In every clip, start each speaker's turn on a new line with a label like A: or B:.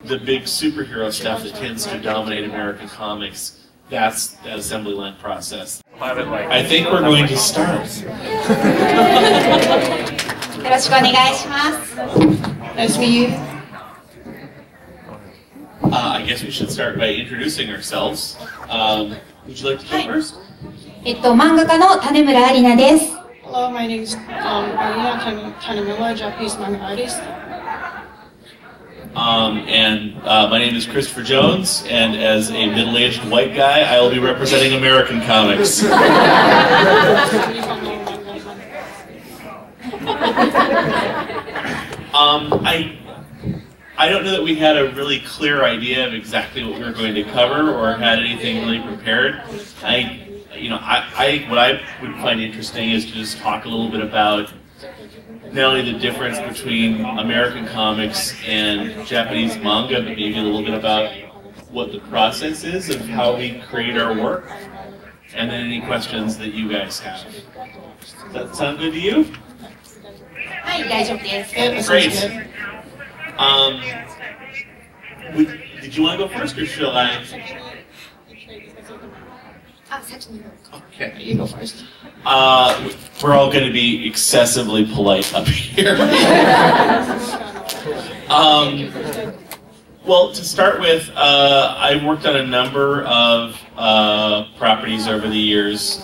A: the big superhero stuff that tends to dominate American comics, that's that assembly line process. I think we're going to start.
B: よろしくお願いします。Nice to meet you.
A: I guess we should start by introducing ourselves. Would you like to go first?
B: 漫画家の種村アリナです。
C: Hello, my name is Arina Tanemura, Japanese manga artist.
A: My name is Christopher Jones, and as a middle-aged white guy, I will be representing American comics. I don't know that we had a really clear idea of exactly what we were going to cover or had anything really prepared. What I would find interesting is to just talk a little bit about not only the difference between American comics and Japanese manga, but maybe a little bit about what the process is of how we create our work, and then any questions that you guys have. Does that sound good to you?
B: はい、大丈夫です。
A: Great. Did you want to go first, or should I? Okay,
C: You go first.
A: We're all going to be excessively polite up here. Well, to start with, I've worked on a number of properties over the years.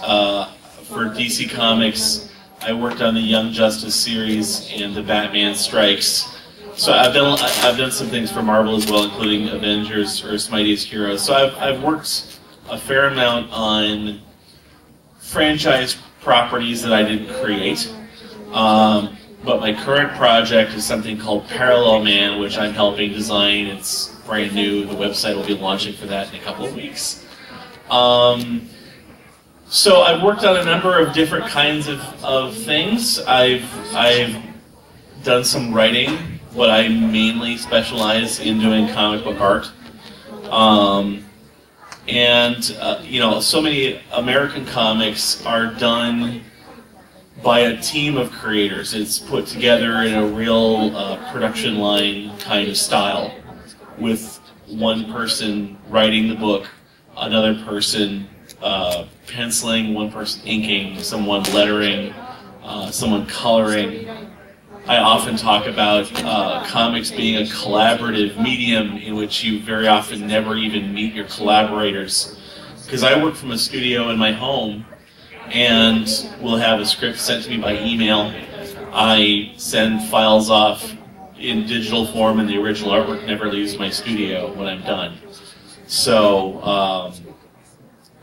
A: For DC Comics, I worked on the Young Justice series and the Batman Strikes. So I've done some things for Marvel as well, including Avengers, Earth's Mightiest Heroes. So I've worked a fair amount on franchise properties that I didn't create. But my current project is something called Parallel Man, which I'm helping design. It's brand new. The website will be launching for that in a couple of weeks. So I've worked on a number of different kinds of things. I've done some writing, but I mainly specialize in doing comic book art. So many American comics are done by a team of creators. It's put together in a real production line kind of style, with one person writing the book, another person penciling, one person inking, someone lettering, someone coloring. I often talk about comics being a collaborative medium in which you very often never even meet your collaborators. Because I work from a studio in my home, and we'll have a script sent to me by email. I send files off in digital form, and the original artwork never leaves my studio when I'm done. So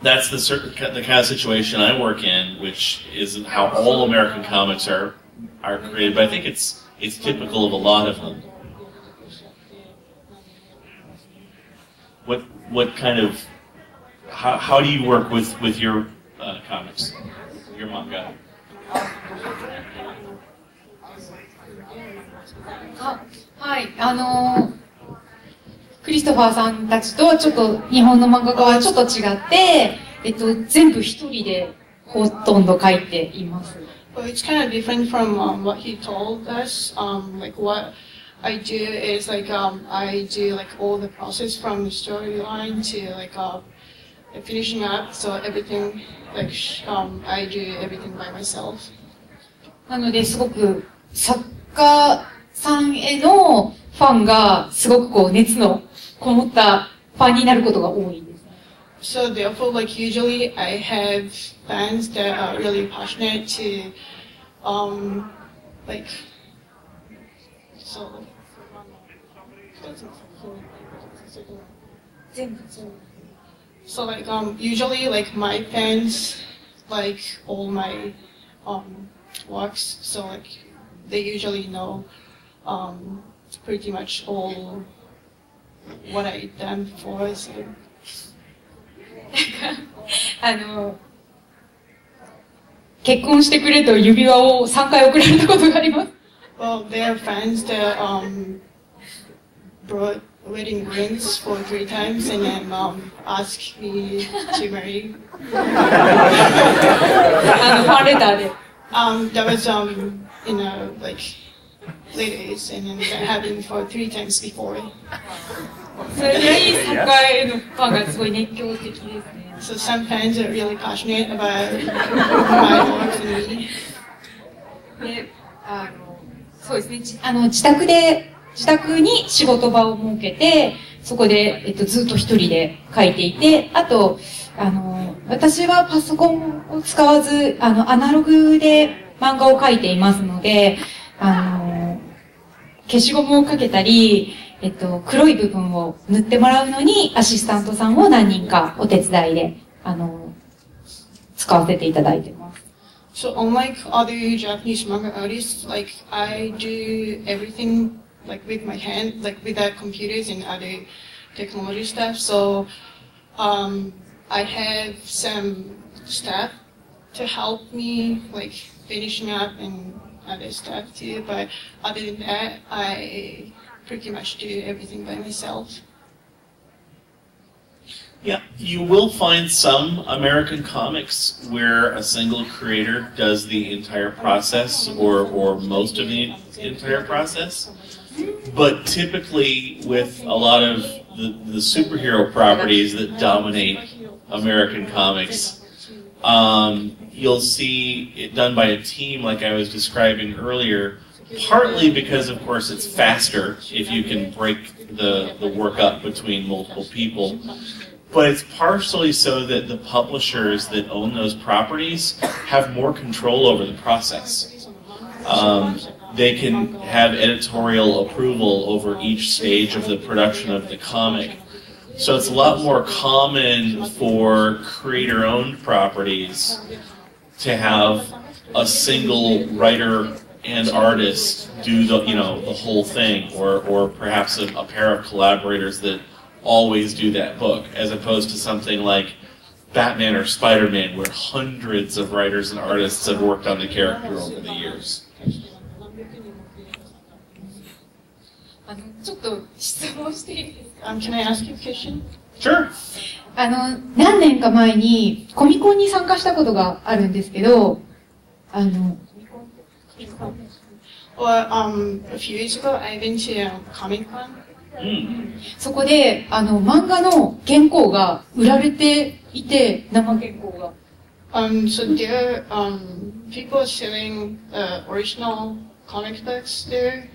A: that's the kind of situation I work in, which isn't how all American comics are created, but I think it's typical of a lot of them. What kind of how do you work with your comics, your manga?
B: はい、クリストファーさんたちとちょっと日本の漫画家はちょっと違って、全部一人でほとんど書いています。
C: Well, it's kind of different from what he told us. Like what I do is I do all the process from the storyline to finishing up. So everything I do everything by myself.
B: なのですごく作家さんへのファンがすごく熱のこもったファンになることが多いです。
C: So therefore, usually I have fans that are really passionate to, usually my fans like all my works, so they usually know pretty much all what I've done before. So.
B: 結婚してくれと指輪を3回送られたことがあります。
C: Well, there are fans that brought wedding rings for 3 times and then asked me to marry.
B: ファンレターで。
C: That was ladies, and then that happened for 3 times before.
B: それぐらいサッカーへのファンがすごい熱狂的ですね。
C: So some fans are really passionate about my work and me.
B: で、そうですね。自宅に仕事場を設けて、そこで、ずっと一人で書いていて、あと、私はパソコンを使わず、アナログで漫画を描いていますので、消しゴムをかけたり、黒い部分を塗ってもらうのに、アシスタントさんを何人かお手伝いで、使わせていただいてます。
C: So unlike other Japanese manga artists, like I do everything like with my hand, like without computers and other technology stuff. So I have some staff to help me like finishing up and other stuff too. But other than that, I pretty much do everything by myself.
A: Yeah, you will find some American comics where a single creator does the entire process or most of the entire process. But typically with a lot of the superhero properties that dominate American comics, you'll see it done by a team like I was describing earlier, partly because of course it's faster if you can break the work up between multiple people. But it's partially so that the publishers that own those properties have more control over the process. They can have editorial approval over each stage of the production of the comic. So it's a lot more common for creator-owned properties to have a single writer and artist do the whole thing, or perhaps a pair of collaborators that always do that book, as opposed to something like Batman or Spider-Man, where hundreds of writers and artists have worked on the character over the years.
B: ちょっと質問していいですか？
C: Can I ask you a question?
A: Sure.
B: 何年か前にコミコンに参加したことがあるんですけど、
C: Well, a few years ago, I went to Comic-Con.
B: そこで漫画の原稿が売られていて、生原稿が。
C: So there are people selling original comic books there.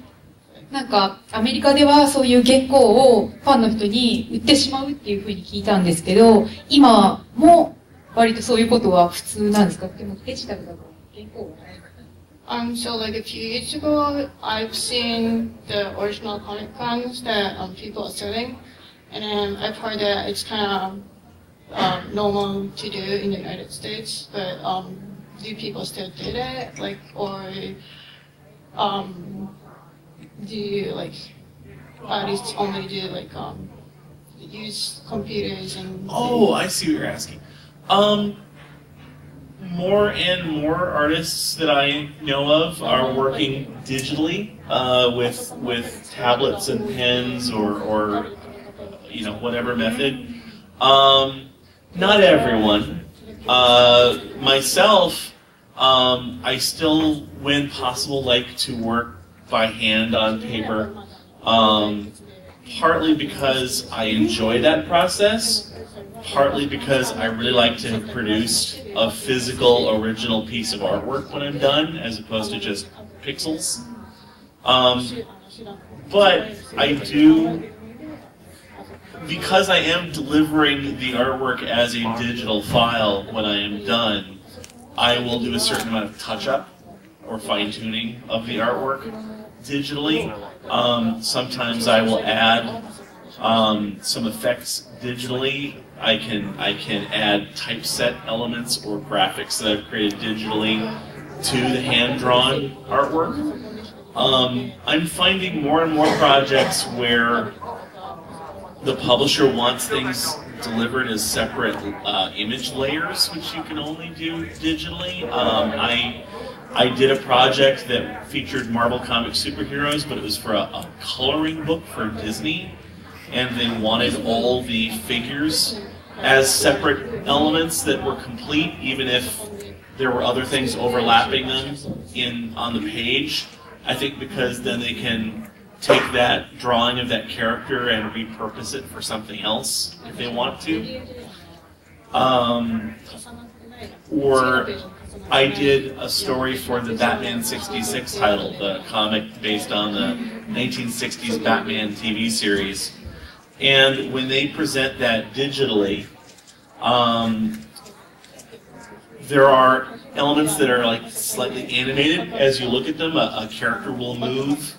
B: なんかアメリカではそういう原稿をファンの人に売ってしまうっていうふうに聞いたんですけど、今も割とそういうことは普通なんですか？でもデジタルだから原稿がない。
C: So like a few years ago, I've seen the original comic cons that people are selling, and I've heard that it's kind of normal to do in the United States. But do people still do that? Like, or do like artists only do like use computers and?
A: Oh, I see what you're asking. More and more artists that I know of are working digitally with tablets and pens or whatever method. Not everyone. Myself, I still, when possible, like to work by hand on paper. Partly because I enjoy that process. Partly because I really like to have produced a physical, original piece of artwork when I'm done, as opposed to just pixels. But I do, because I am delivering the artwork as a digital file when I am done, I will do a certain amount of touch-up or fine-tuning of the artwork digitally. Sometimes I will add some effects digitally. I can add typeset elements or graphics that I've created digitally to the hand-drawn artwork. I'm finding more and more projects where the publisher wants things delivered as separate image layers, which you can only do digitally. I did a project that featured Marvel comic superheroes, but it was for a coloring book for Disney, and they wanted all the figures as separate elements that were complete, even if there were other things overlapping them on the page. I think because then they can take that drawing of that character and repurpose it for something else if they want to. Or I did a story for the Batman 66 title, the comic based on the 1960s Batman TV series. And when they present that digitally, there are elements that are like slightly animated. As you look at them, a character will move,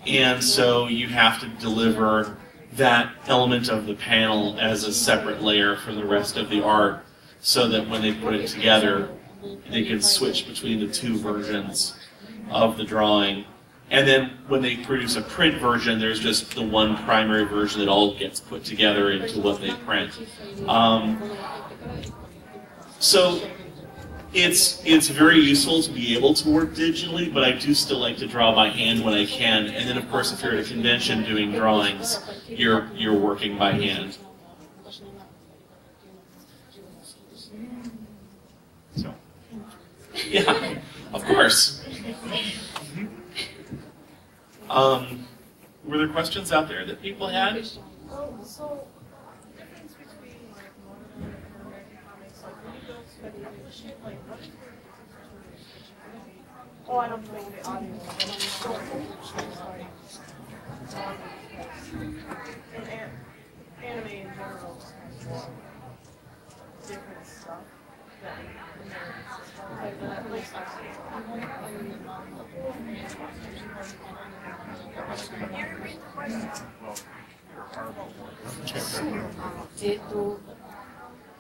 A: and so you have to deliver that element of the panel as a separate layer from the rest of the art, so that when they put it together, they can switch between the two versions of the drawing. And then when they produce a print version, there's just the one primary version that all gets put together into what they print. So it's very useful to be able to work digitally, but I do still like to draw by hand when I can. And then, of course, if you're at a convention doing drawings, you're working by hand. So, yeah, of course. Were there questions out there that people had?
D: So, the difference between like manga and American comics, like when you go to publish it, like what is the difference between? Oh, I don't know the audio, but I'm sorry. And anime in general has more different stuff than like the Netflix stuff.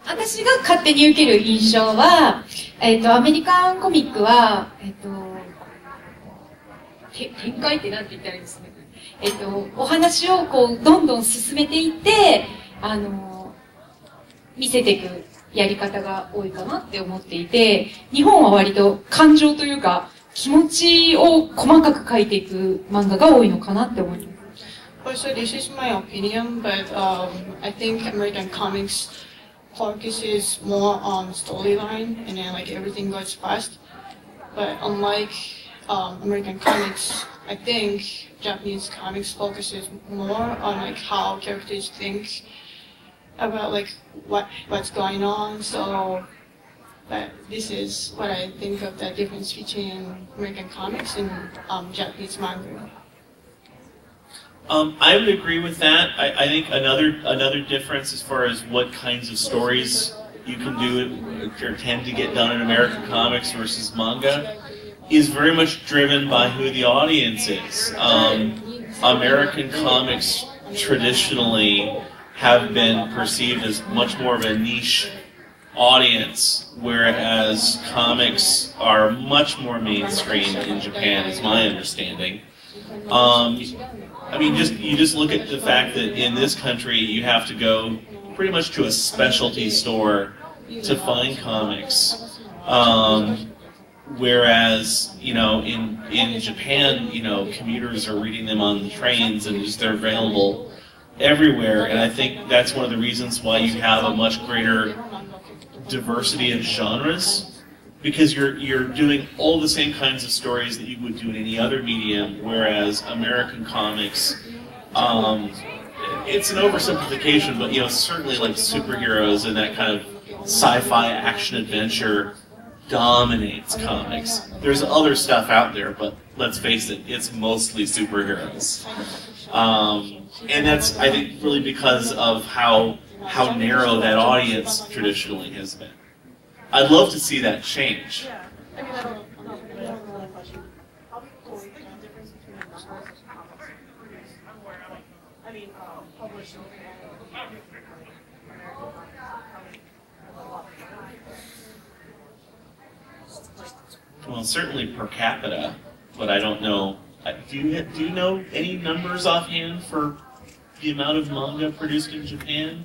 B: 私が勝手に受ける印象は、アメリカンコミックは、展開ってなんて言ったらいいんですかね。お話をこう、どんどん進めていって、見せていくやり方が多いかなって思っていて、日本は割と感情というか、気持ちを細かく描いていく漫画が多いのかなって思います。
C: Also, this is my opinion, but I think American comics focuses more on storyline and then like everything goes fast. But unlike American comics, I think Japanese comics focuses more on like how characters think about like what's going on. So, but this is what I think of the difference between American comics and Japanese manga.
A: I would agree with that. I think another difference as far as what kinds of stories you can do or tend to get done in American comics versus manga is very much driven by who the audience is. American comics traditionally have been perceived as much more of a niche audience, whereas comics are much more mainstream in Japan, is my understanding. I mean, you just look at the fact that in this country you have to go pretty much to a specialty store to find comics, whereas in Japan, commuters are reading them on the trains and they're available everywhere. And I think that's one of the reasons why you have a much greater diversity of genres. Because you're doing all the same kinds of stories that you would do in any other medium, whereas American comics, it's an oversimplification, but certainly like superheroes and that kind of sci-fi action adventure dominates comics. There's other stuff out there, but let's face it, it's mostly superheroes. And that's, I think, really because of how narrow that audience traditionally has been. I'd love to see that change.
D: Yeah, I mean, I don't know the question. How do you think the difference between mangas and comics? I mean, publishing and American comics.
A: Well, certainly per capita, but I don't know. Do you know any numbers offhand for the amount of manga produced in Japan?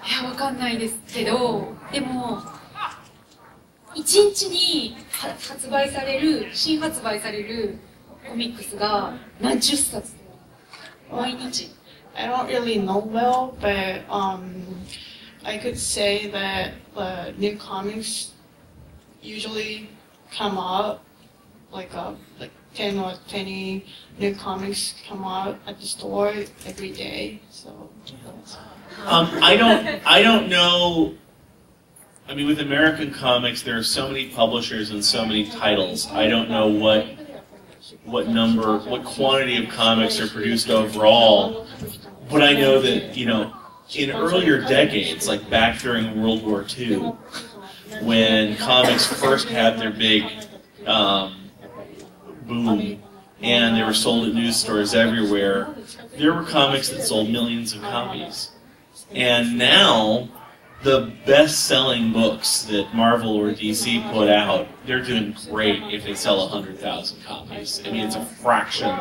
B: いや、わかんないですけど、でも、1日に新発売されるコミックスが何十冊毎日。
C: I don't really know well, but I could say that new comics usually come out like 10 or 20 new comics come out at the store every day. So
A: I don't know. I mean, with American comics, there are so many publishers and so many titles. I don't know what quantity of comics are produced overall, but I know that, you know, in earlier decades, like back during World War II, when comics first had their big boom, and they were sold at news stores everywhere, there were comics that sold millions of copies. And now, the best-selling books that Marvel or DC put out, they're doing great if they sell 100,000 copies. I mean, it's a fraction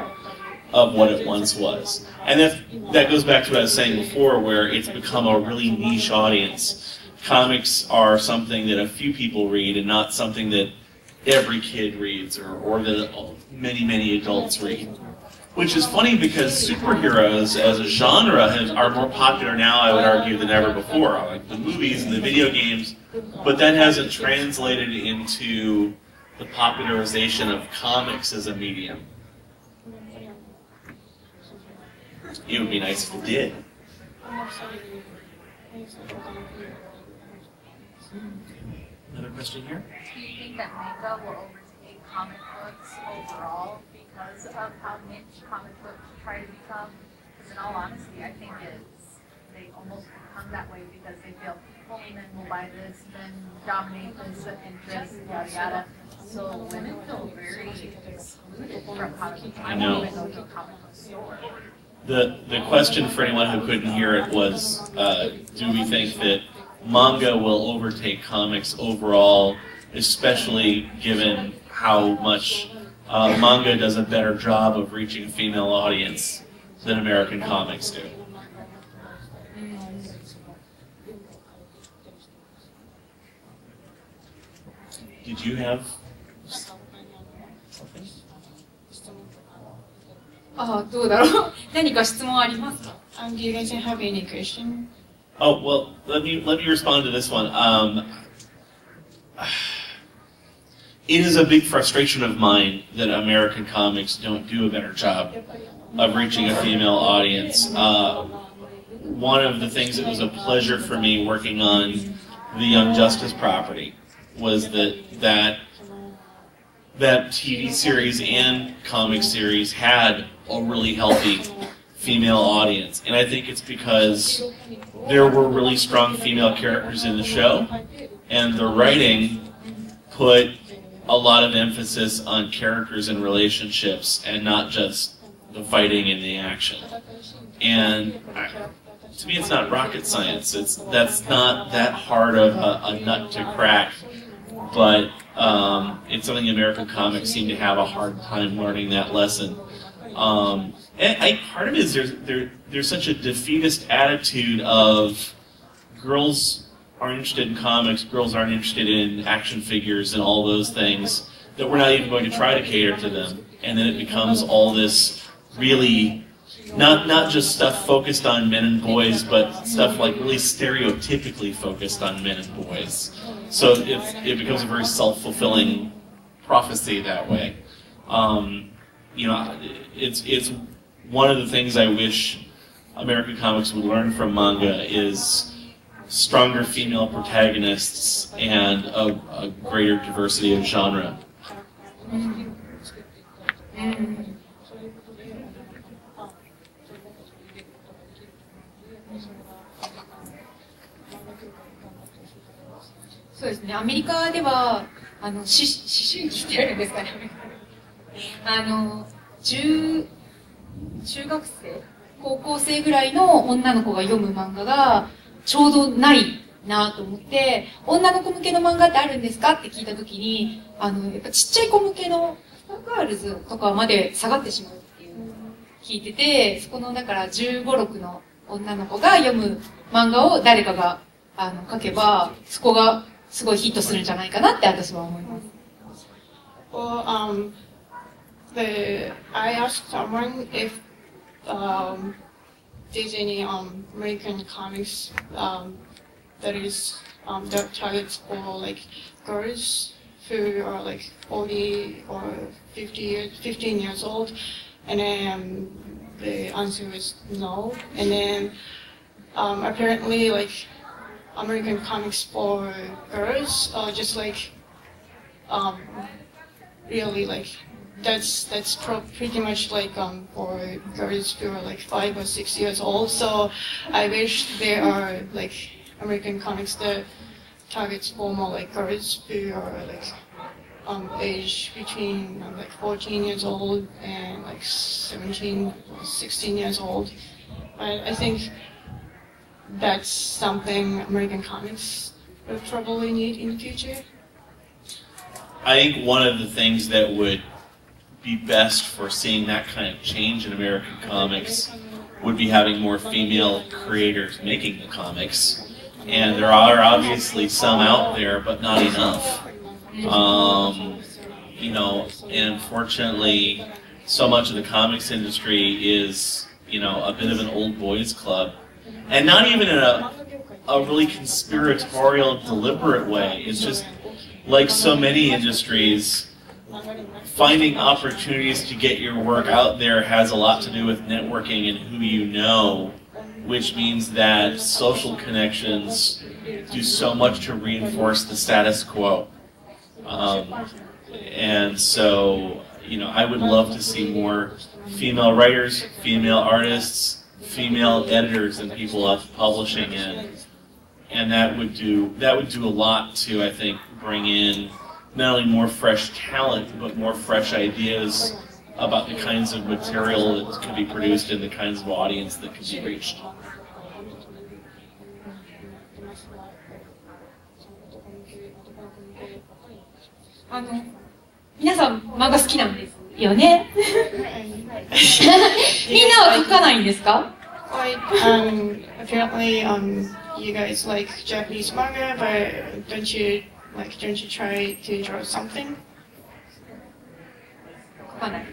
A: of what it once was. And that goes back to what I was saying before, where it's become a really niche audience. Comics are something that a few people read and not something that every kid reads or that many, many adults read. Which is funny because superheroes as a genre are more popular now, I would argue, than ever before. Like the movies and the video games, but that hasn't translated into the popularization of comics as a medium. It would be nice if it did. Another question here?
E: Do you think that manga will overtake comic books overall because of how niche comic books try to become? Because in all honesty, I think they almost become that way because they feel, well, men will buy this, men dominate this interest, yada yada. So women feel very excluded from comic books. I
A: know.
E: won't even go to a comic book store.
A: The question for anyone who couldn't hear it was, do we think that manga will overtake comics overall, especially given how much manga does a better job of reaching a female audience than American comics do? Did you have something?
B: どうだろう。何か質問ありますか？
C: do you guys have any question?
A: Oh, well, let me respond to this one. It is a big frustration of mine that American comics don't do a better job of reaching a female audience. One of the things that was a pleasure for me working on the Young Justice property was that TV series and comic series had a really healthy female audience. And I think it's because there were really strong female characters in the show, and the writing put a lot of emphasis on characters and relationships and not just the fighting and the action. And to me, it's not rocket science. That's not that hard of a nut to crack, but it's something American comics seem to have a hard time learning that lesson. And part of it is there's such a defeatist attitude of girls aren't interested in comics, girls aren't interested in action figures and all those things, that we're not even going to try to cater to them. And then it becomes all this really, not just stuff focused on men and boys, but stuff like really stereotypically focused on men and boys. So it becomes a very self-fulfilling prophecy that way. You know, it's one of the things I wish American comics would learn from manga is stronger female protagonists and a greater diversity of genre.
B: そうですね。アメリカでは思春期ってあるんですかね。中学生、高校生ぐらいの女の子が読む漫画がちょうどないなと思って、女の子向けの漫画ってあるんですかって聞いたときに、やっぱちっちゃい子向けのガールズとかまで下がってしまうっていう聞いてて、そこのだから15、6の女の子が読む漫画を誰かが書けば、そこがすごいヒットするんじゃないかなって私は思います。
C: Well, I asked someone if there's any American comics that is that targets for like girls who are like 40 or 15 years old, and then the answer is no. And then apparently like American comics for girls are just like really like that's pretty much like for girls who are like 5 or 6 years old. So I wish there are like American comics that targets for more like girls who are like age between like 14 years old and like 17 or 16 years old. I think that's something American comics will probably need in the future.
A: I think one of the things that would be best for seeing that kind of change in American comics would be having more female creators making the comics. And there are obviously some out there, but not enough. You know, and unfortunately, so much of the comics industry is, you know, a bit of an old boys club. And not even in a really conspiratorial, deliberate way. It's just like so many industries, finding opportunities to get your work out there has a lot to do with networking and who you know, which means that social connections do so much to reinforce the status quo. And so, you know, I would love to see more female writers, female artists, female editors and people up publishing in. And that would do a lot to, I think, bring in not only more fresh talent, but more fresh ideas about the kinds of material that can be produced and the kinds of audience that can be reached.
B: 皆さん漫画好きなんですよね。みんなは描かないんですか？
C: Like, apparently, you guys like Japanese manga, but don't you try to draw something?
B: 描かない。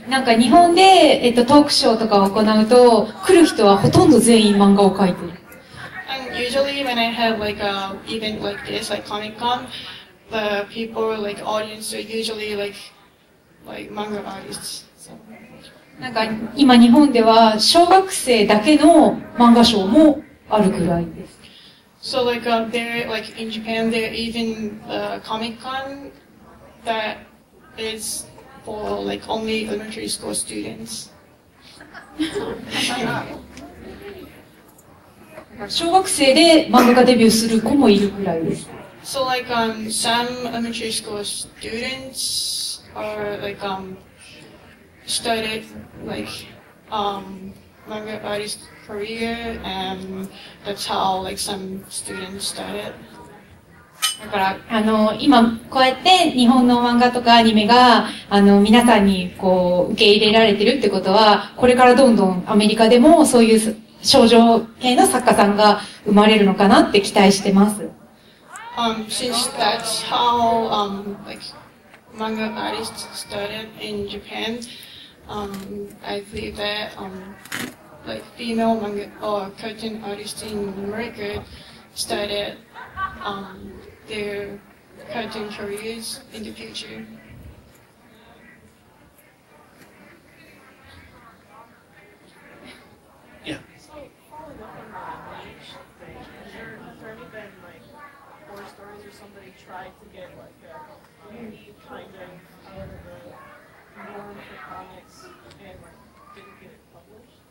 B: なんか日本で、トークショーとかを行うと、来る人はほとんど全員漫画を描いている。
C: And usually when I have like a event like this, like Comic-Con, the people, like audience, are usually like manga artists. So.
B: なんか今日本では小学生だけの漫画賞もあるくらいです。
C: So like there, like in Japan, there even Comic-Con that is for like only elementary school students.
B: 小学生で漫画家デビューする子もいるくらいです。
C: So like some elementary school students are like started like manga artist career, and that's how like some students started.
B: だから今こうやって日本の漫画とかアニメが皆さんにこう受け入れられてるってことは、これからどんどんアメリカでもそういう少女系の作家さんが生まれるのかなって期待してます。
C: Since that's how like manga artists started in Japan, I believe that like female manga or cartoon artists in America started their cartoon careers in the future.
A: Yeah.
D: So, following up on that age thing, has there ever been like horror stories or somebody tried to get like a unique kind of out of the norm for comics and didn't get it published?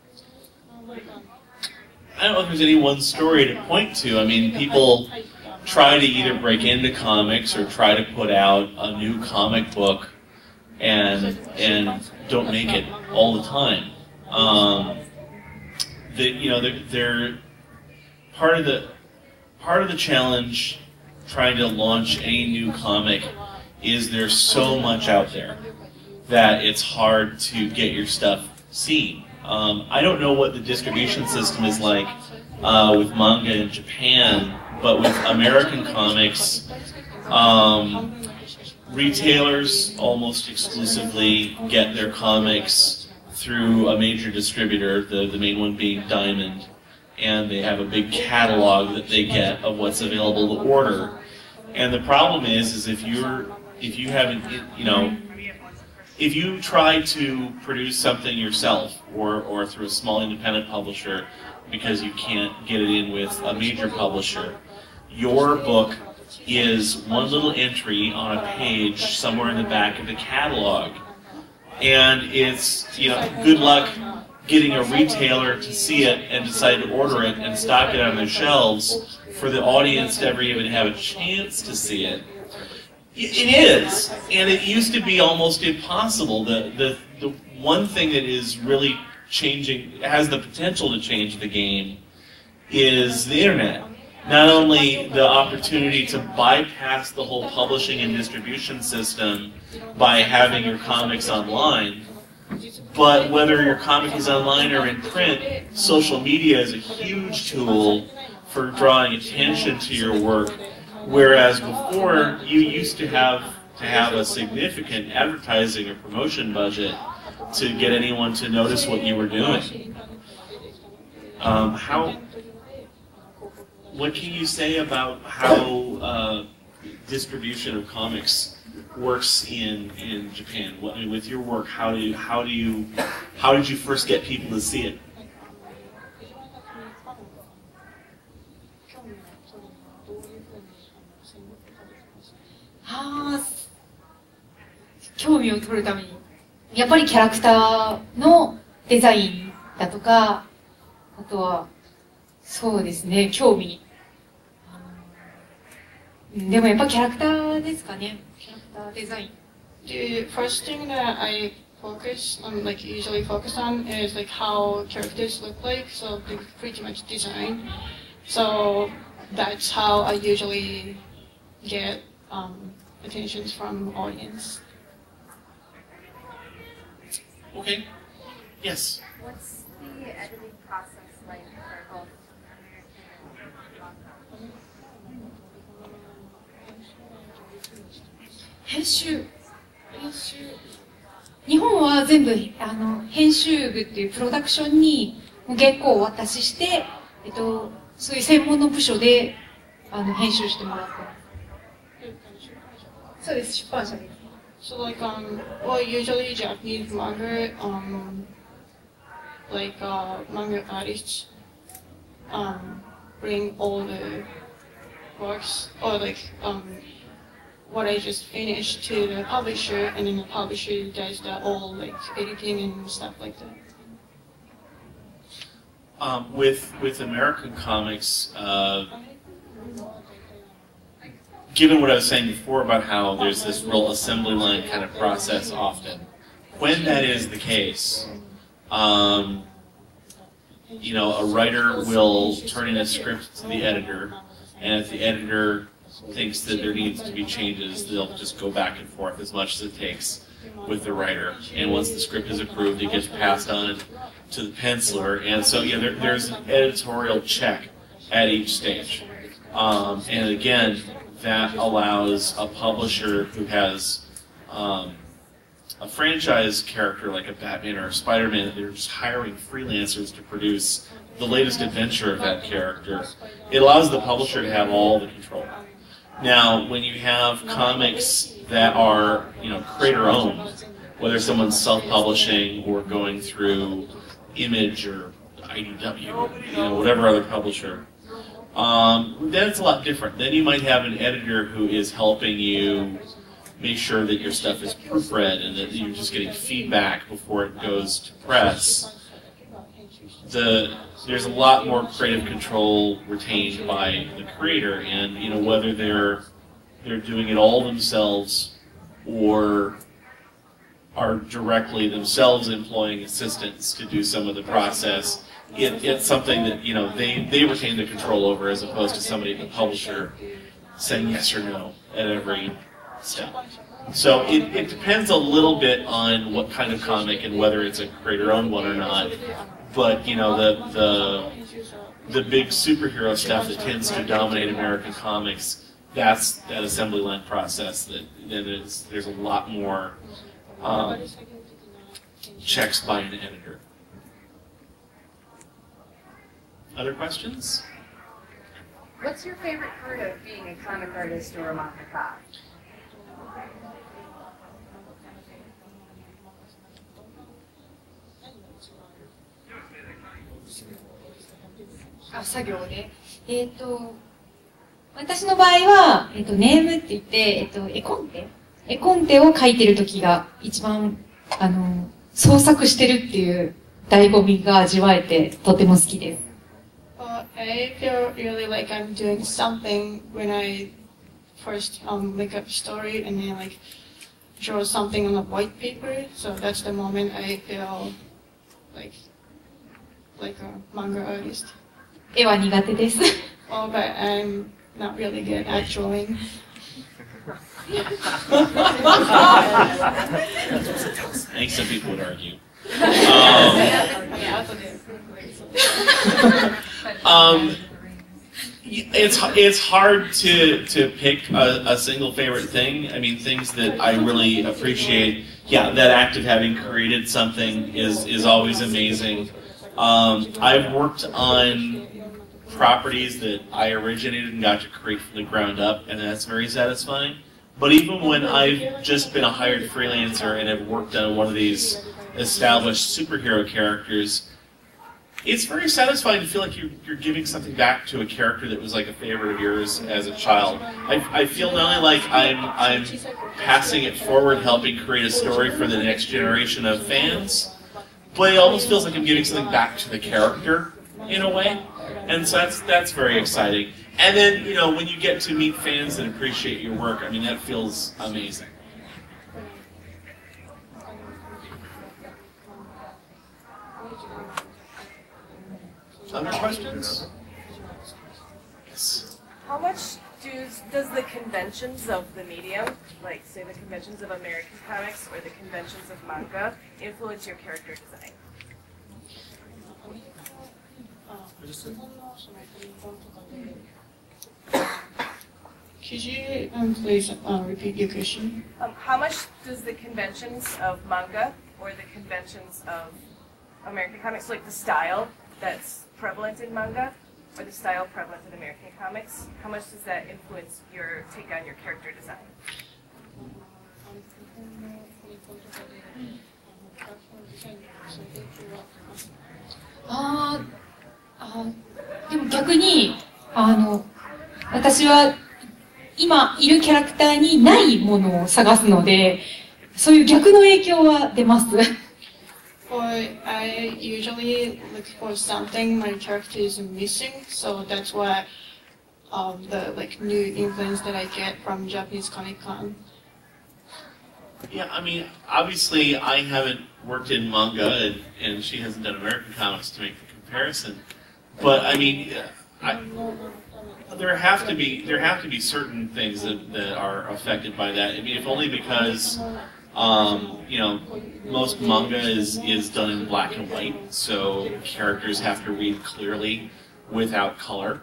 A: I don't know if there's any one story to point to. I mean, people try to either break into comics or try to put out a new comic book and don't make it all the time. They're part of the challenge trying to launch a new comic is there's so much out there that it's hard to get your stuff seen. I don't know what the distribution system is like with manga in Japan, but with American comics, retailers almost exclusively get their comics through a major distributor, the main one being Diamond, and they have a big catalog that they get of what's available to order. And the problem is if you haven't, if you try to produce something yourself or through a small independent publisher because you can't get it in with a major publisher, your book is one little entry on a page somewhere in the back of the catalog. And it's, good luck getting a retailer to see it and decide to order it and stock it on their shelves for the audience to ever even have a chance to see it. It is, and it used to be almost impossible. The one thing that is really changing, has the potential to change the game, is the internet. Not only the opportunity to bypass the whole publishing and distribution system by having your comics online, but whether your comic is online or in print, social media is a huge tool for drawing attention to your work. Whereas before, you used to have a significant advertising or promotion budget to get anyone to notice what you were doing. What can you say about how distribution of comics works in Japan? With your work, how did you first get people to see it?
B: Ah, 興味を取るために、やっぱりキャラクターのデザインだとか、あとはそうですね、興味。でもやっぱキャラクターですかね。キャラクターデザイン。
C: The first thing that I usually focus on is like how characters look like, so they pretty much design. So that's how I usually get attentions from audience.
A: Okay. Yes.
E: What's the editing process like for both American and
B: 編集。日本は全部編集部っていうプロダクションに原稿をお渡しして、そういう専門の部署で編集してもらってます。そうです、出版社です。
C: So usually Japanese manga, manga artists, bring all the works or what I just finished to the publisher, and then the publisher does all editing and stuff like that.
A: With American comics, given what I was saying before about how there's this real assembly line kind of process often, when that is the case, a writer will turn in a script to the editor, and if the editor thinks that there needs to be changes, they'll just go back and forth as much as it takes with the writer. And once the script is approved, it gets passed on to the penciler. And so, there's an editorial check at each stage. And again, that allows a publisher who has a franchise character like a Batman or a Spider-Man, that they're just hiring freelancers to produce the latest adventure of that character. It allows the publisher to have all the control. Now, when you have comics that are, creator-owned, whether someone's self-publishing or going through Image or IDW, whatever other publisher, then it's a lot different. Then you might have an editor who is helping you make sure that your stuff is proofread and that you're just getting feedback before it goes to press. There's a lot more creative control retained by the creator, and whether they're doing it all themselves or are directly themselves employing assistants to do some of the process, it's something that they retain the control over, as opposed to somebody at the publisher saying yes or no at every step. So it depends a little bit on what kind of comic and whether it's a creator-owned one or not. But the big superhero stuff that tends to dominate American comics, that's that assembly line process. There's a lot more checks by an editor. Other questions?
E: What's your favorite part of being a comic artist or a mangaka?
B: 作業で。私の場合は、ネームって言って、絵コンテを書いてる時が一番、創作してるっていう醍醐味が味わえて、とても好きです。
C: I feel really like I'm doing something when I first make up a story and then like draw something on a white paper. So that's the moment I feel like a manga artist.
B: 絵は苦手です。
C: Oh, but I'm not really good at drawing.
A: I think some people would argue. It's hard to pick a single favorite thing. I mean, things that I really appreciate. Yeah, that act of having created something is always amazing. I've worked on properties that I originated and got to create from the ground up, and that's very satisfying. But even when I've just been a hired freelancer and have worked on one of these established superhero characters, it's very satisfying to feel like you're giving something back to a character that was like a favorite of yours as a child. I feel not only like I'm passing it forward, helping create a story for the next generation of fans, but it almost feels like I'm giving something back to the character in a way. And so that's very exciting. And then, you know, when you get to meet fans that appreciate your work, I mean, that feels amazing. Other questions? Yes.
D: How much does the conventions of the medium, like say the conventions of American comics or the conventions of manga, influence your character design?
C: Could you please repeat your question?
D: How much does the conventions of manga or the conventions of American comics, like the style that's prevalent in manga or the style prevalent in American comics, how much does that influence your take on your character design?
B: Ah, でも逆に、私は今いるキャラクターにないものを探すので、そういう逆の影響は出ます。
C: I usually look for something my character is missing, so that's why the like new influence that I get from Japanese Comic Con.
A: Yeah, I mean, obviously I haven't worked in manga, and she hasn't done American comics to make the comparison. But I mean, there have to be certain things that are affected by that. I mean, if only because you know, most manga is done in black and white, so characters have to read clearly without color.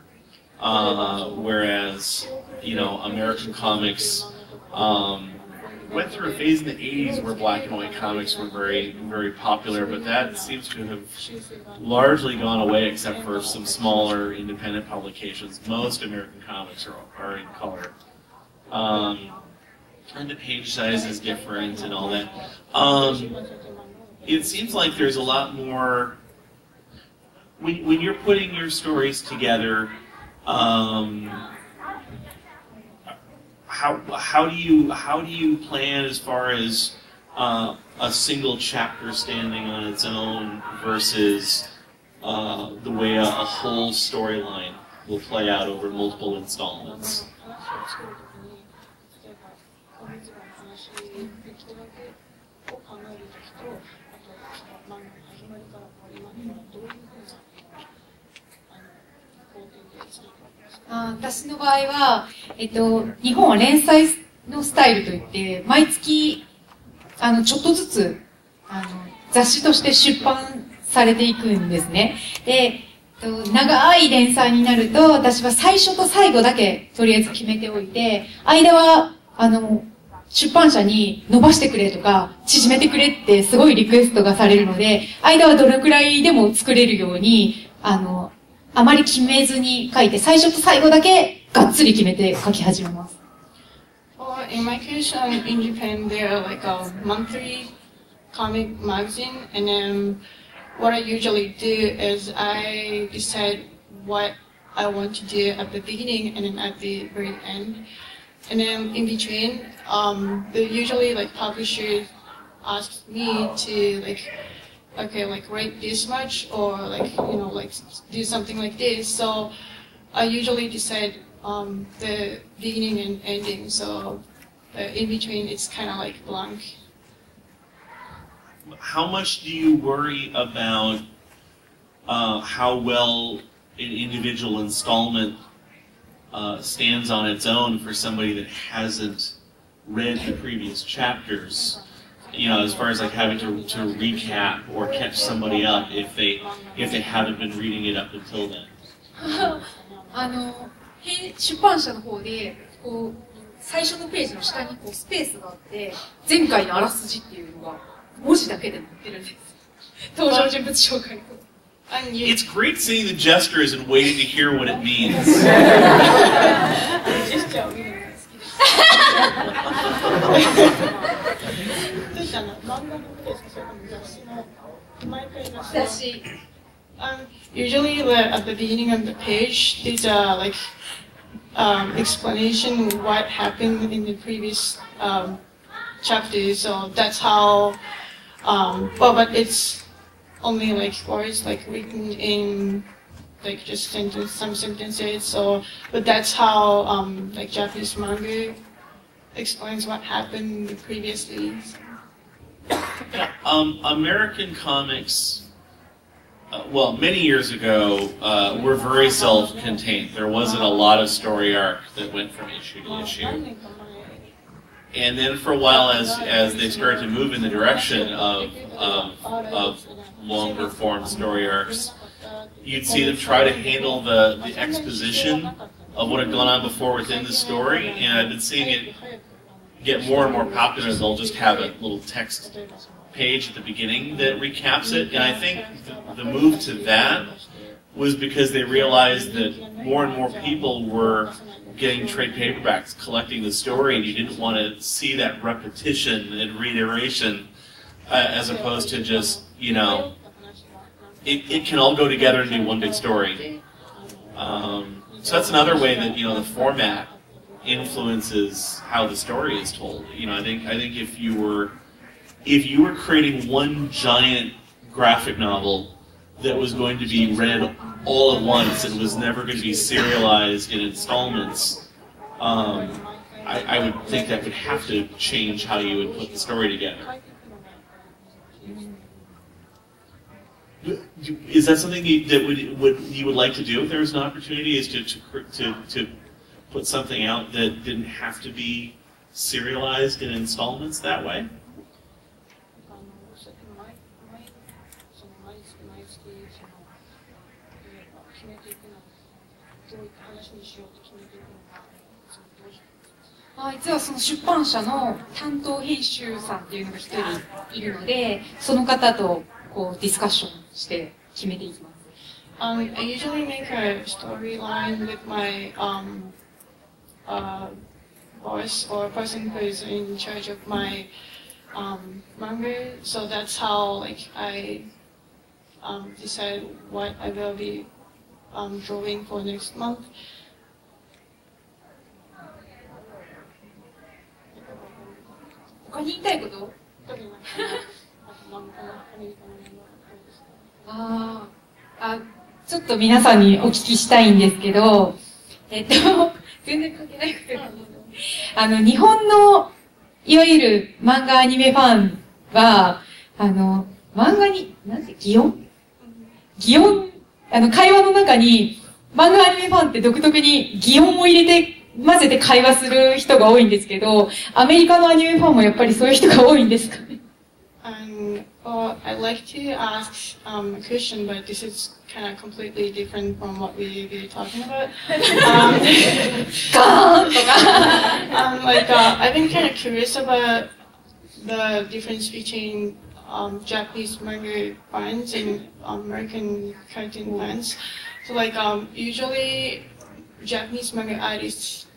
A: Whereas, you know, American comics went through a phase in the 80s where black and white comics were very, very popular, but that seems to have largely gone away except for some smaller independent publications. Most American comics are in color. And the page size is different and all that. It seems like there's a lot more, when you're putting your stories together, how do you plan as far as a single chapter standing on its own versus the way a whole storyline will play out over multiple installments?
B: Ah, 私の場合は、日本は連載のスタイルといって、毎月、ちょっとずつ、雑誌として出版されていくんですね。で、長い連載になると、私は最初と最後だけ、とりあえず決めておいて、間は、出版社に伸ばしてくれとか、縮めてくれってすごいリクエストがされるので、間はどれくらいでも作れるように、あまり決めずに書いて、最初と最後だけがっつり決めて書き始めます。
C: Well, in my case, in Japan, there are like a monthly comic magazine, and then what I usually do is I decide what I want to do at the beginning and then at the very end. And then in between, they usually like publishers ask me to like, okay, like write this much or like, you know, like do something like this. So I usually decide the beginning and ending. So in between, it's kind of like blank.
A: How much do you worry about how well an individual installment stands on its own for somebody that hasn't read the previous chapters? You know, as far as like having to recap or catch somebody up if they haven't been reading it up until then.
B: 出版社の方でこう最初のページの下にこうスペースがあって、前回のあらすじっていうのが文字だけで載ってるんです。登場人物紹介と。
A: It's great seeing the gestures and waiting to hear what it means.
C: Usually at the beginning of the page, there's a like explanation what happened in the previous chapter. So that's how. But it's only like words like written in like just some sentences. So, but that's how like Japanese manga explains what happened previously.
A: American comics, well, many years ago, were very self-contained. There wasn't a lot of story arc that went from issue to issue. And then for a while, as they started to move in the direction of longer form story arcs, you'd see them try to handle the exposition of what had gone on before within the story, and I've been seeing it get more and more popular. They'll just have a little text page at the beginning that recaps it, and I think the move to that was because they realized that more and more people were getting trade paperbacks, collecting the story, and you didn't want to see that repetition and reiteration as opposed to just, you know, it can all go together and do one big story. So that's another way that, you know, the format influences how the story is told. You know, I think if you were creating one giant graphic novel that was going to be read all at once and was never going to be serialized in installments, I would think that would have to change how you would put the story together. Is that something that you would like to do if there was an opportunity? Is to put something out that didn't have to be serialized in installments that way?
C: Sure.
B: 実はその出版社の担当編集さんっていうのが一人いるので、その方とこうディスカッションして決めていきます。
C: I usually make a storyline with my boss or person who is in charge of my manga. So that's how like I decide what I will be drawing for next month.
B: 他に言いたいことちょっと皆さんにお聞きしたいんですけど、全然関係ないけど、日本のいわゆる漫画アニメファンは、漫画に、なんて、擬音、会話の中に、漫画アニメファンって独特に擬音を入れて、混ぜて会話する人が多いんですけど、アメリカのアニメファンもやっぱりそういう人が多いんですかね。
C: I'd like to ask a question, but this is kind of completely different from what we've been talking about.
B: I've
C: been kind of curious about the difference between Japanese manga fans and American cartoon fans. So like usually Japanese manga artists,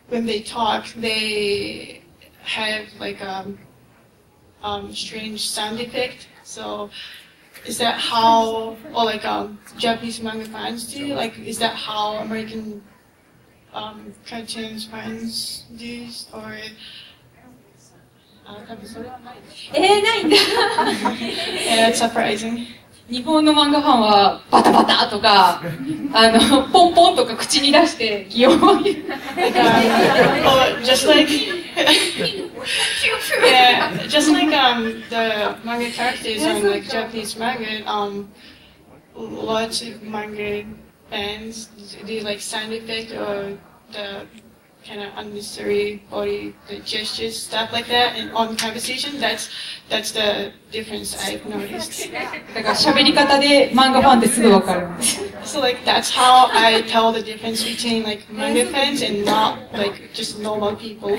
C: when they talk, they have like strange sound effect. So is that how, or like Japanese manga fans do? Like, is that how American cartoons fans do? Or
B: ないんだ。
C: yeah, it's surprising.
B: 日本の漫画ファンはバタバタとか、ポンポンとか口に出して擬音を言う。
C: Or just like yeah, just like the manga characters on like Japanese manga, lots of manga fans do like sound effect or the kind of unnecessary body the gestures, stuff like that, and on conversation. That's the difference I've noticed.
B: だから喋り方で漫画ファンってすぐわかるんです。
C: So like that's how I tell the difference between like manga fans and not like just normal people.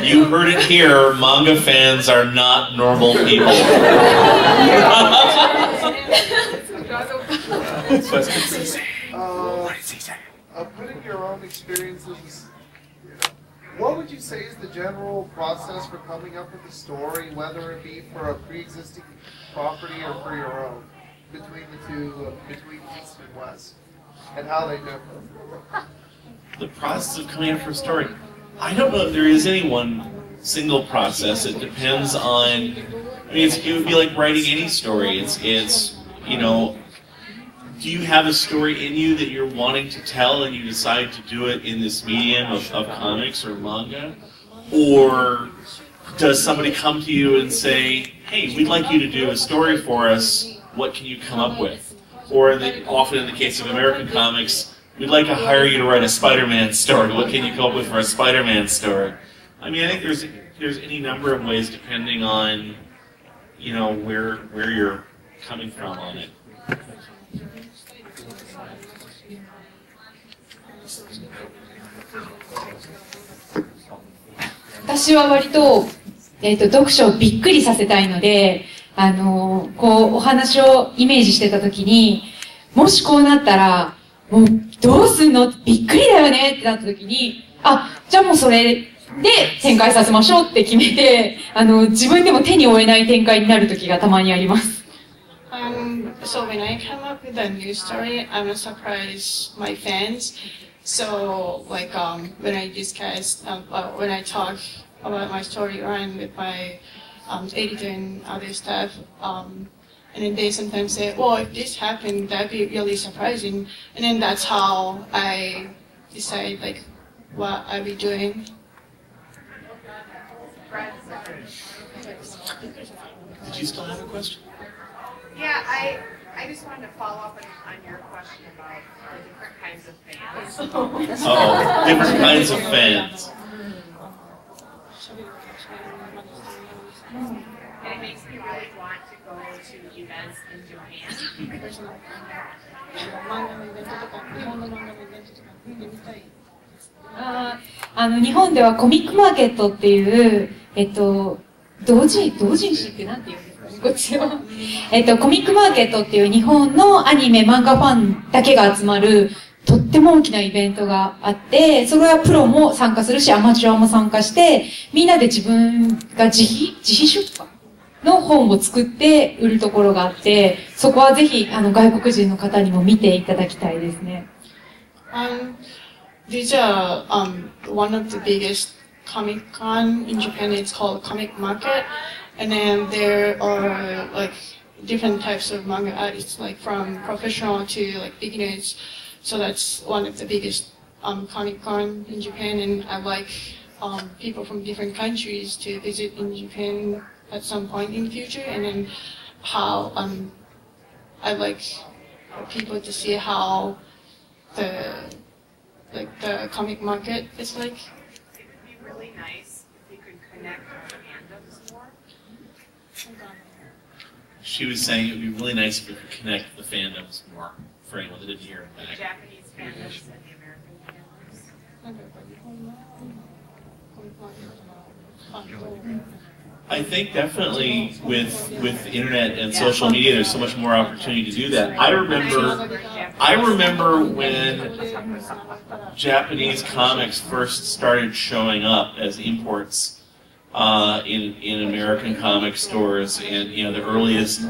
A: You heard it here, manga fans are not normal people.
F: Putting your own experiences, what would you say is the general process for coming up with a story, whether it be for a pre-existing property or for your own, between the two, between East and West, and how they differ?
A: The process of coming up with a story. I don't know if there is any one single process. It depends on, I mean, it would be like writing any story. It's you know, do you have a story in you that you're wanting to tell and you decide to do it in this medium of comics or manga? Or does somebody come to you and say, hey, we'd like you to do a story for us, what can you come up with? Or often in the case of American comics, we'd like to hire you to write a Spider-Man story, what can you come up with for a Spider-Man story? I mean, I think there's any number of ways depending on, you know, where you're coming from on it.
B: 私は割と、読者をびっくりさせたいので、こう、お話をイメージしてたときに、もしこうなったら、もう、どうすんのびっくりだよねってなったときに、あ、じゃあもうそれで展開させましょうって決めて、自分でも手に負えない展開になるときがたまにあります。
C: So when I come up with a new story, I'm gonna surprise my fans. So like when I discuss, when I talk about my storyline with my editor and other stuff, and then they sometimes say, "Oh, if this happened, that'd be really surprising." And then that's how I decide like what I'll be doing.
A: Did you still have a question?
E: Yeah, I just wanted to follow up on your question about the different kinds of fans.
A: Oh, different kinds of fans.
E: And it makes me really want to go to events in Japan.
B: 日本ではコミックマーケットっていう、同人誌ってなんて言うんですかね、こっちは。コミックマーケットっていう日本のアニメ、漫画ファンだけが集まる、とっても大きなイベントがあって、それはプロも参加するし、アマチュアも参加して、みんなで自分が自費出版の本を作って売るところがあって、そこはぜひ、外国人の方にも見ていただきたいですね。
C: These are one of the biggest Comic Con in Japan. It's called Comic Market, and then there are like different types of manga artists, like from professional to like beginners. So that's one of the biggest Comic Con in Japan, and I like people from different countries to visit in Japan at some point in the future, and then how I like people to see how the comic market is like.
E: It would be really nice if we could connect fandoms more.
A: She was saying it would be really nice if we could connect the fandoms more, for anyone that didn't hear it
E: The
A: back.
E: Japanese fandoms and the American fandoms.
A: I think definitely with the internet and social media, there's so much more opportunity to do that. I remember when Japanese comics first started showing up as imports in American comic stores, and the earliest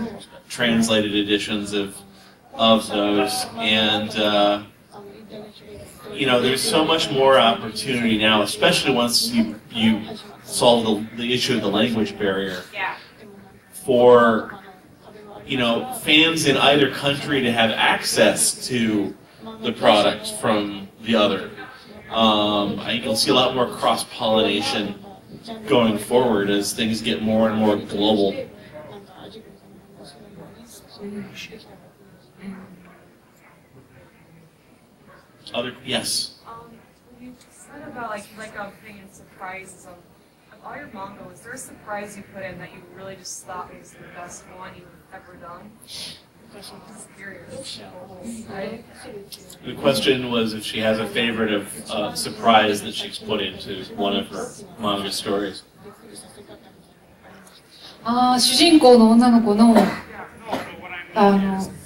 A: translated editions of those, and there's so much more opportunity now, especially once you solve the issue of the language barrier, for fans in either country to have access to the product from the other. I think you'll see a lot more cross-pollination going forward as things get more and more global. Yes.
G: You said about like being in surprises of all your manga. Was there a surprise you put in that you really just thought was the best one you've ever done? I'm just curious.
A: The question was if she has a favorite of surprise that she's put into one of her manga stories.
B: 主人公の女の子の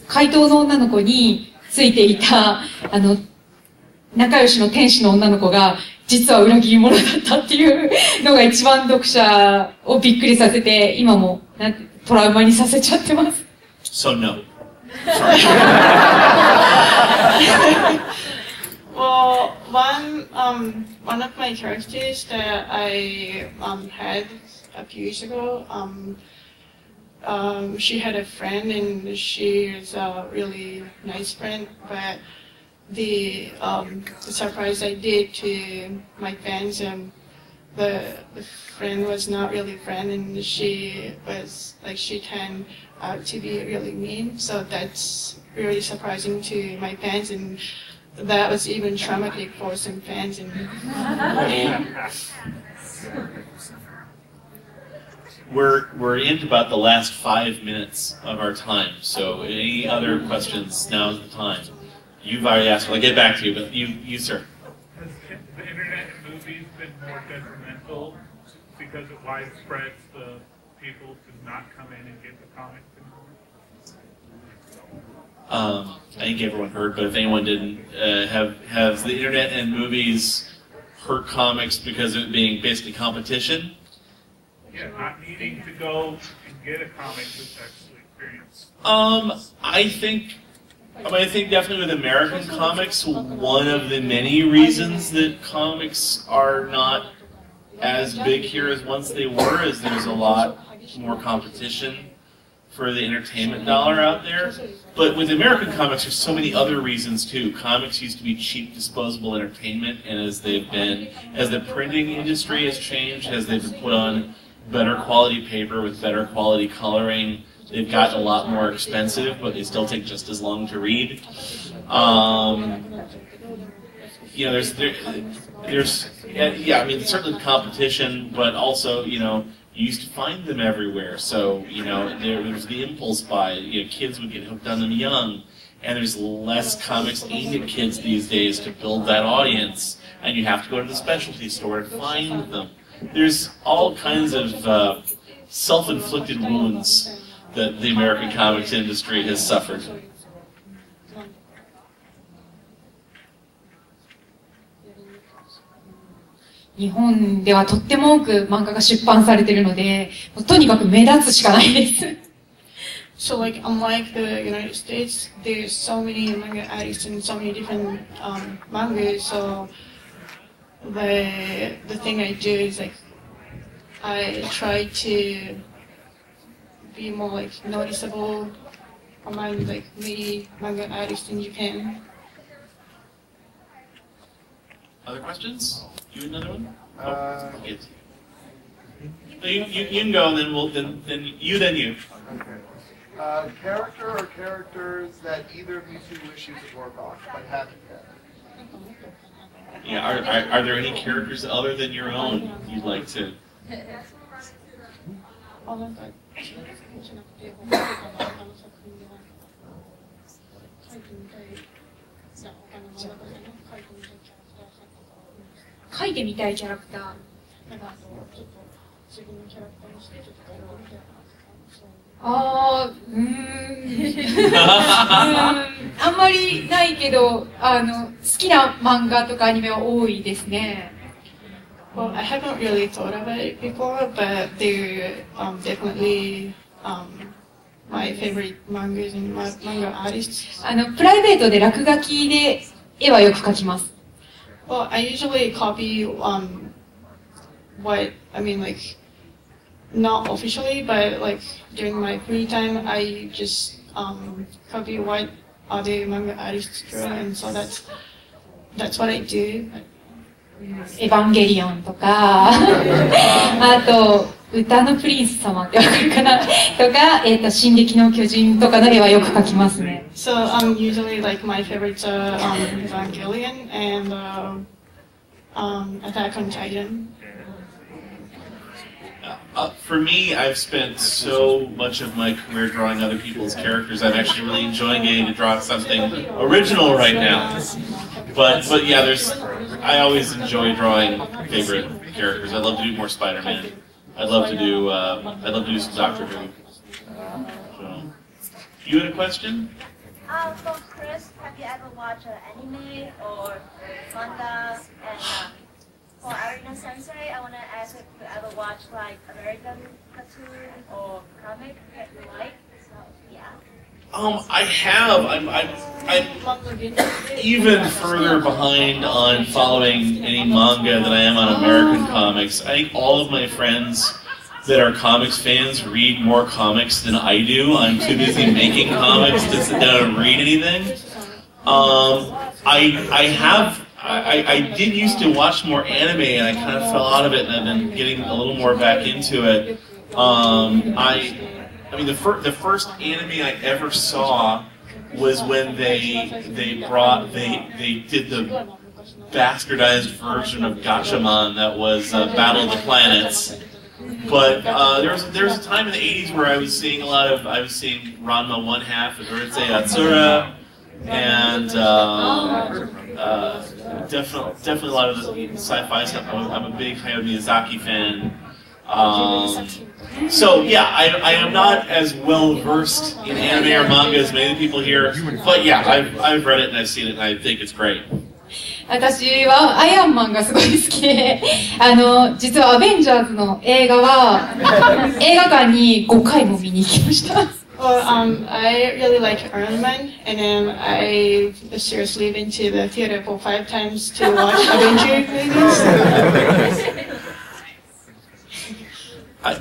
B: 怪盗の女の子についていた仲良しの天使の女の子が実は裏切り者だったっていうのが一番読者をびっくりさせて、今もトラウマにさせちゃってます。
A: So no.
C: Well, one of my characters that I had a few years ago, she had a friend and she is a really nice friend, but the surprise I did to my fans, the friend was not really a friend, and she turned out to be really mean. So that's really surprising to my fans, and that was even traumatic for some fans. And
A: We're into about the last 5 minutes of our time. So any other questions? Now's the time. You've already asked. I'll get back to you, but you sir.
H: Has the internet and movies been more detrimental because it widespreads the people to not come in and get the comics anymore?
A: I think everyone heard, but if anyone didn't, have the internet and movies hurt comics because of it being basically competition?
H: Yeah, not needing to go and get a comic to actually experience.
A: I think definitely with American comics, one of the many reasons that comics are not as big here as once they were is there's a lot more competition for the entertainment dollar out there. But with American comics, there's so many other reasons too. Comics used to be cheap, disposable entertainment, and as the printing industry has changed, as they've been put on better quality paper with better quality coloring, they've gotten a lot more expensive, but they still take just as long to read. There's certainly competition, but also, you used to find them everywhere. So, there was the impulse buy. Kids would get hooked on them young, and there's less comics aimed at kids these days to build that audience, and you have to go to the specialty store to find them. There's all kinds of self-inflicted wounds that the American comics industry has suffered.
B: 日本ではとっても多く漫画が出版されているので、とにかく目立つしかないです。
C: So unlike the United States, there's so many manga artists and so many different mangas. So the thing I do is I try to be more noticeable among many manga artists in Japan.
A: Other questions? You another one? You can go, and then you. Okay.
F: Character or characters that either of you two wish you could work on, but haven't yet.
A: Yeah. Are there any characters other than your own you'd like to?
C: 的なキャラクターにしてちょっとこうみたいな。
B: あんまりないけど、好きな漫画とかアニメは多いですね。
C: Well, I haven't really thought about it before, but they're definitely my favorite mangas and manga artists.
B: プライベートで落書きで絵はよく描きます。
C: Well, I usually copy what I mean, like not officially, but like during my free time, I just copy what other manga artists draw, and so that's what I do.
B: エヴァンゲリオンとか、あと、歌のプリンス様ってわかるかなとか、進撃の巨人とかの絵はよく描きますね。
C: So usually like my favorites are Evangelion and Attack on Titan.
A: For me, I've spent so much of my career drawing other people's characters. I'm actually really enjoying getting to draw something original right now. But yeah, I always enjoy drawing favorite characters. I'd love to do more Spider-Man. I'd love to do some Doctor Who. So, you had a question?
I: For Chris, have you ever watched an anime or manga? And for Arina Sensei, I want to ask if you ever watched like American cartoon or comic that you like. So yeah.
A: I have. I'm even further behind on following any manga than I am on American comics. I think all of my friends that are comics fans read more comics than I do. I'm too busy making comics to sit down and read anything. I did used to watch more anime, and I kind of fell out of it, and I've been getting a little more back into it. I mean, the first anime I ever saw was when they did the bastardized version of Gatchaman that was Battle of the Planets. But there was a time in the 80s where I was seeing Ranma 1/2 of Urusei Yatsura, and definitely a lot of the sci-fi stuff. I'm a big Hayao Miyazaki fan. So yeah, I am not as well versed in anime or manga as many people here, but yeah, I've read it and I've seen it and I think it's great.
B: 私はアイアンマンがすごい好きで、実はアベンジャーズの映画は映画館に5回も見に行きました。
C: Well, I really like Iron Man, and then I seriously been to the theater for 5 times to watch Avenger movies.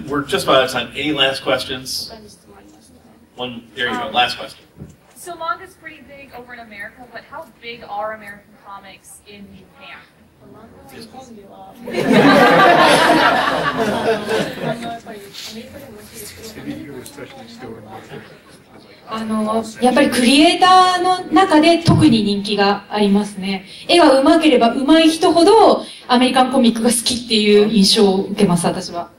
A: We're just about out of time. Any last questions? One. There you go. Last question.
E: So manga's pretty big over in America, but how big are American comics in Japan?
B: やっぱりクリエイターの中で特に人気がありますね。絵が上手ければ上手い人ほどアメリカンコミックが好きっていう印象を受けます、私は。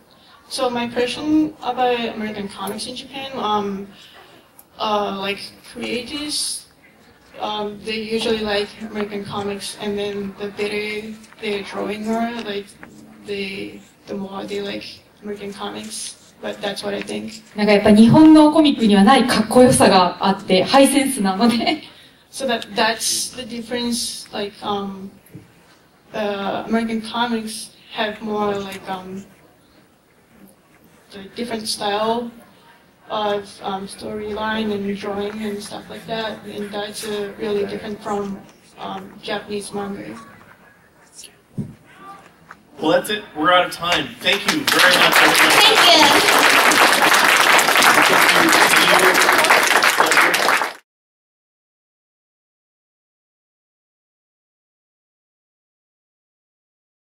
C: So my impression about American comics in Japan, like creators, they usually like American comics, and then the better their drawing are, like the more they like American comics. But that's what I think.
B: なんかやっぱ日本のコミックにはないかっこよさがあって、ハイセンスなので。
C: So that's the difference. Like American comics have more like the different style of storyline and drawing and stuff like that, and that's really different from Japanese manga.
A: Well, that's it. We're out of time. Thank you very much.